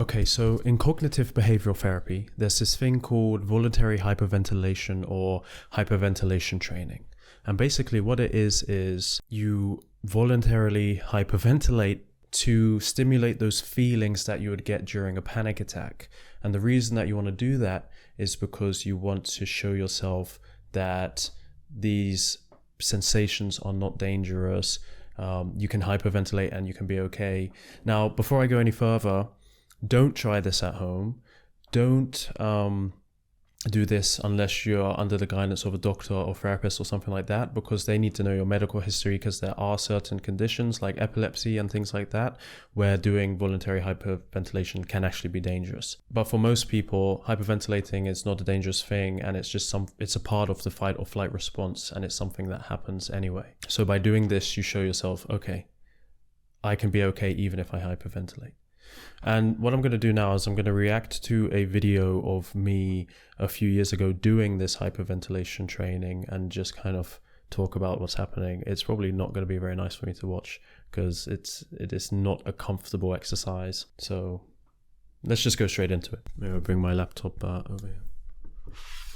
Okay, so in cognitive behavioral therapy, there's this thing called voluntary hyperventilation or hyperventilation training. And basically what it is you voluntarily hyperventilate to stimulate those feelings that you would get during a panic attack. And the reason that you want to do that is because you want to show yourself that these sensations are not dangerous. You can hyperventilate and you can be okay. Now, before I go any further, don't try this at home. Don't do this unless you're under the guidance of a doctor or therapist or something like that, because they need to know your medical history, because there are certain conditions like epilepsy and things like that where doing voluntary hyperventilation can actually be dangerous. But for most people, hyperventilating is not a dangerous thing, and it's a part of the fight or flight response, and it's something that happens anyway. So by doing this, you show yourself, okay, I can be okay even if I hyperventilate. And what I'm going to do now is I'm going to react to a video of me a few years ago doing this hyperventilation training and just kind of talk about what's happening. It's probably not going to be very nice for me to watch because it is not a comfortable exercise. So let's just go straight into it. Maybe I'll bring my laptop over here.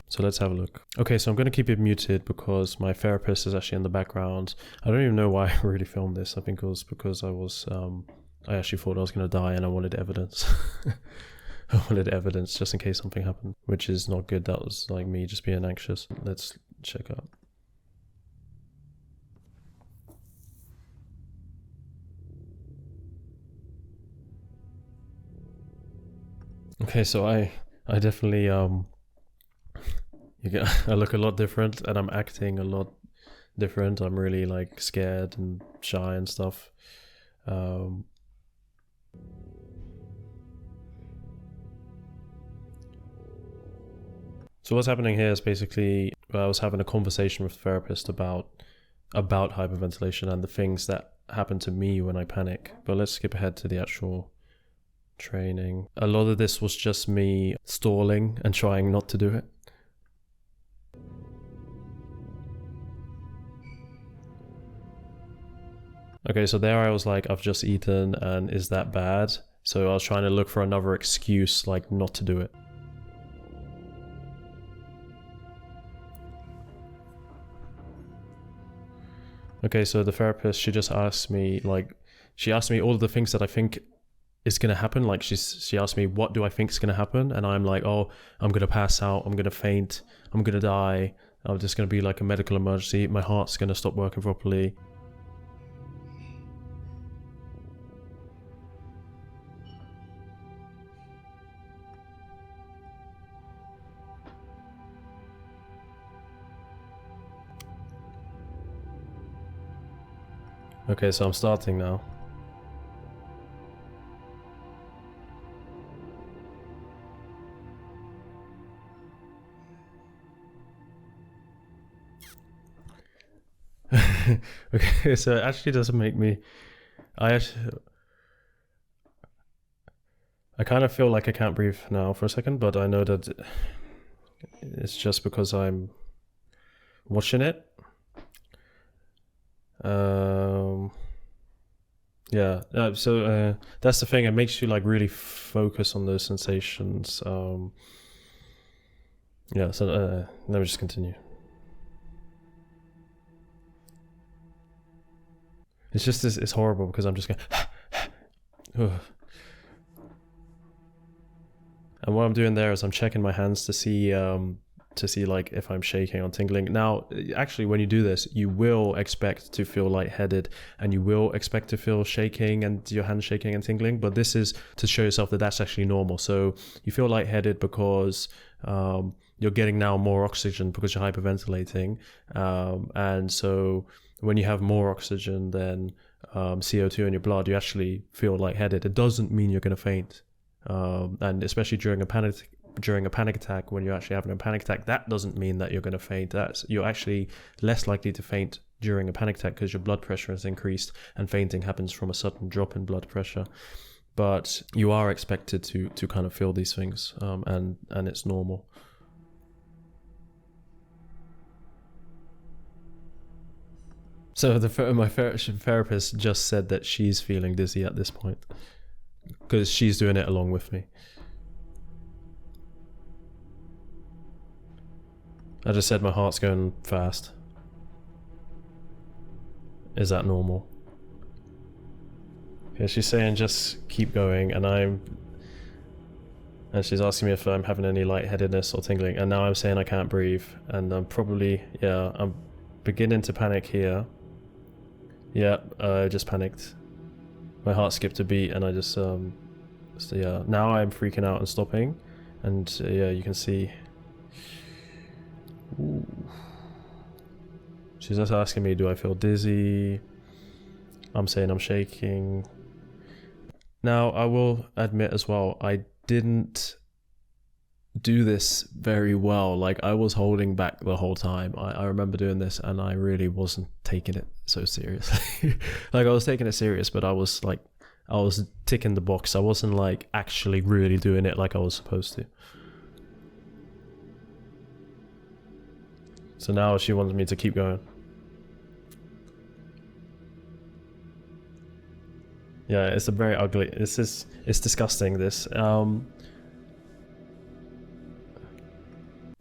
So let's have a look. Okay, so I'm going to keep it muted because my therapist is actually in the background. I don't even know why I really filmed this. I think it was because I actually thought I was going to die and I wanted evidence. I wanted evidence just in case something happened, which is not good. That was like me just being anxious. Let's check out. Okay, so I definitely, I look a lot different and I'm acting a lot different. I'm really like scared and shy and stuff. So what's happening here is basically I was having a conversation with a therapist about hyperventilation and the things that happen to me when I panic. But let's skip ahead to the actual training. A lot of this was just me stalling and trying not to do it. Okay, so there I was like, I've just eaten and is that bad? So I was trying to look for another excuse like not to do it. Okay, so the therapist, she asked me all of the things that I think is going to happen. Like she asked me, what do I think is going to happen? And I'm like, oh, I'm going to pass out. I'm going to faint. I'm going to die. I'm just going to be like a medical emergency. My heart's going to stop working properly. Okay, so I'm starting now. Okay, so it actually doesn't make me... I kind of feel like I can't breathe now for a second, but I know that it's just because I'm watching it. Yeah, so that's the thing, it makes you like really focus on those sensations. Yeah, so let me just continue. It's just this, it's horrible because I'm just going and what I'm doing there is I'm checking my hands to see like if I'm shaking or tingling. Now, actually, when you do this, you will expect to feel lightheaded and you will expect to feel shaking and your hands shaking and tingling, but this is to show yourself that that's actually normal. So you feel lightheaded because you're getting now more oxygen because you're hyperventilating. And so when you have more oxygen than CO2 in your blood, you actually feel lightheaded. It doesn't mean you're going to faint. And especially during a panic attack, when you're actually having a panic attack, that doesn't mean that you're going to faint. You're actually less likely to faint during a panic attack because your blood pressure is increased, and fainting happens from a sudden drop in blood pressure. But you are expected to kind of feel these things, and it's normal. So my therapist just said that she's feeling dizzy at this point. because she's doing it along with me. I just said my heart's going fast. Is that normal? Yeah, she's saying just keep going, and she's asking me if I'm having any lightheadedness or tingling, and now I'm saying I can't breathe, and I'm probably, yeah, I'm beginning to panic here. Yeah, I just panicked. My heart skipped a beat, and I just, so yeah, now I'm freaking out and stopping, and yeah, you can see. Ooh. She's just asking me, do I feel dizzy? I'm saying I'm shaking. Now, I will admit as well, I didn't do this very well. Like, I was holding back the whole time. I remember doing this, and I really wasn't taking it so seriously. Like, I was taking it serious, but I was ticking the box. I wasn't like actually really doing it like I was supposed to. So now she wants me to keep going. Yeah, it's a very ugly, it's disgusting, this.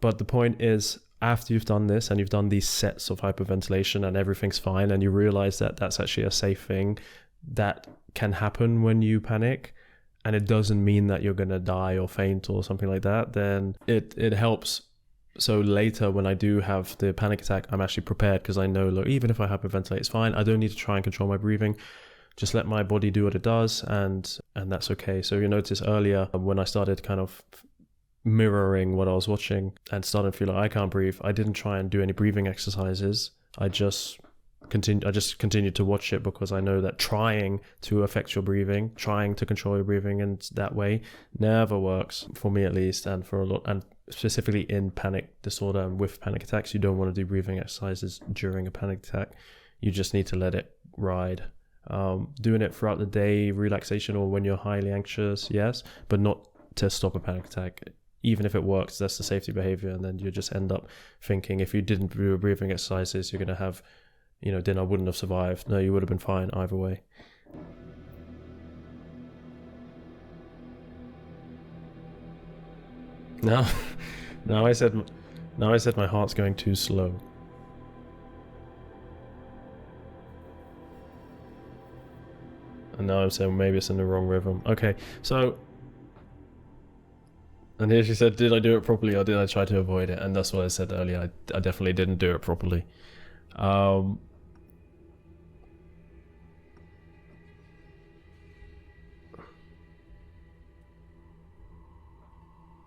But the point is, after you've done this and you've done these sets of hyperventilation and everything's fine, and you realize that that's actually a safe thing that can happen when you panic, and it doesn't mean that you're gonna die or faint or something like that, then it helps. So later, when I do have the panic attack, I'm actually prepared, because I know, look, even if I hyperventilate, it's fine. I don't need to try and control my breathing. Just let my body do what it does, and that's okay. So you notice earlier when I started kind of mirroring what I was watching and started to feel like I can't breathe, I didn't try and do any breathing exercises. I just continued to watch it, because I know that trying to affect your breathing, trying to control your breathing in that way never works, for me at least, and for a lot, and specifically in panic disorder and with panic attacks, you don't want to do breathing exercises during a panic attack. You just need to let it ride. Doing it throughout the day, relaxation, or when you're highly anxious, yes, but not to stop a panic attack. Even if it works, that's the safety behavior, and then you just end up thinking, if you didn't do breathing exercises, you're going to have, dinner wouldn't have survived. No, you would have been fine either way. Now I said my heart's going too slow. And now I'm saying maybe it's in the wrong rhythm. Okay, so, and here she said, did I do it properly, or did I try to avoid it? And that's what I said earlier. I definitely didn't do it properly.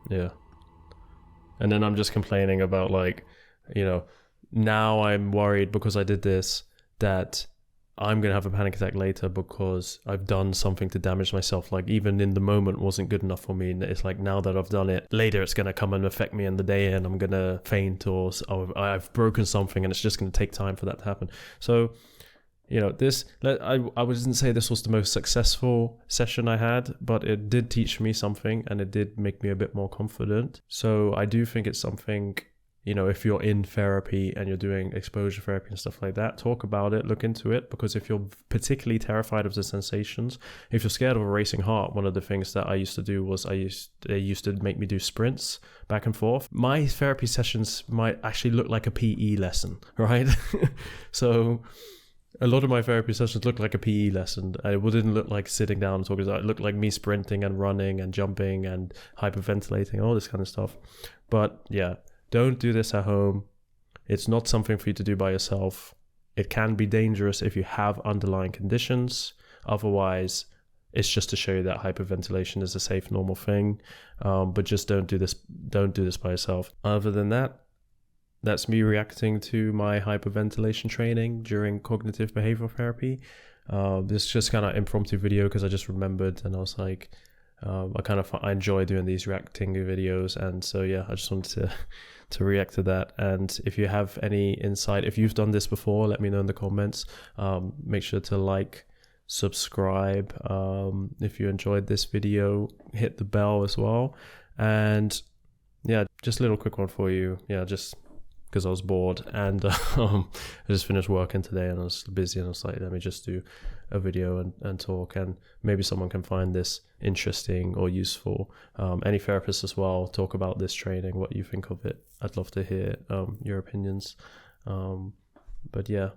Yeah. And then I'm just complaining about, like, now I'm worried because I did this, that I'm going to have a panic attack later because I've done something to damage myself. Like, even in the moment wasn't good enough for me. And it's like, now that I've done it, later it's going to come and affect me in the day, and I'm going to faint, or I've broken something, and it's just going to take time for that to happen. So, I wouldn't say this was the most successful session I had, but it did teach me something, and it did make me a bit more confident. So I do think it's something, if you're in therapy and you're doing exposure therapy and stuff like that, talk about it, look into it, because if you're particularly terrified of the sensations, if you're scared of a racing heart, one of the things that I used to do was they used to make me do sprints back and forth. My therapy sessions might actually look like a PE lesson, right? So a lot of my therapy sessions looked like a PE lesson. It didn't look like sitting down and talking. It looked like me sprinting and running and jumping and hyperventilating, all this kind of stuff. But yeah, don't do this at home. It's not something for you to do by yourself. It can be dangerous if you have underlying conditions. Otherwise, it's just to show you that hyperventilation is a safe, normal thing. But just don't do this by yourself. Other than that, that's me reacting to my hyperventilation training during cognitive behavioral therapy. This is just kind of impromptu video because I just remembered, and I was like, I enjoy doing these reacting videos, and so yeah, I just wanted to react to that. And if you have any insight, if you've done this before, let me know in the comments. Make sure to like, subscribe. If you enjoyed this video, hit the bell as well. And yeah, just a little quick one for you. Yeah, just because I was bored, and I just finished working today and I was busy, and I was like, let me just do a video and talk, and maybe someone can find this interesting or useful. Any therapists as well, talk about this training, what you think of it. I'd love to hear your opinions. But yeah,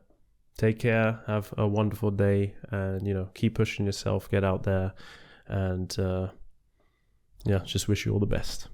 take care, have a wonderful day, and keep pushing yourself, get out there, and just wish you all the best.